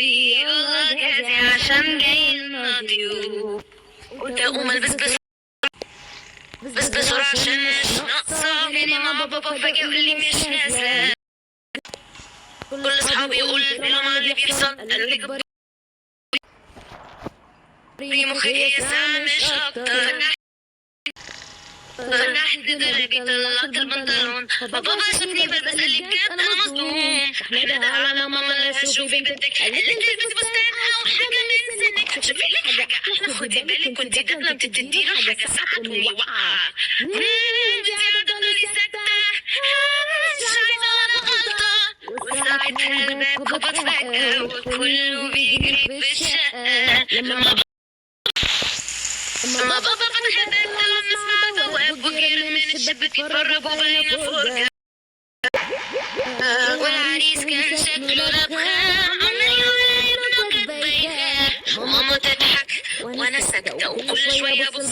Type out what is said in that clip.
يلا جاهزة عشان جاي لنا ضيوف. قلت اقوم البس بسرعة عشان مش ناقصة. جاني مع بابا فجأة يقول لي مش نازلة. كل اصحابي يقولوا لهم اللي بيحصل، قالوا لي كبري مخي يا ساعة مش اكتر. فتحت درجي طلعت البنطلون، فبابا شافني بلبس قال لي بجد انا مصدوم. نادى على ماما لا شوفي بنتك، قالت لي تلبسي فستان او حاجه من سنك. شوفي لي حاجه احلى خدي بالك وانتي داخله بتديله حاجه ساعه تقومي واقعه. انتي هتفضلي ساكته مش عايزه ولا غلطه. وساعتها الباب خبط فجاه وكله بيجري في الشقه. لما بابا فتح الباب نسمع بواب وجري من الشباك يتفرج وبين فرجة. والعريس كان شكله لبخام عمال يقول نكت بايخة. ماما تضحك وانا ساكتة وكل شوية ابص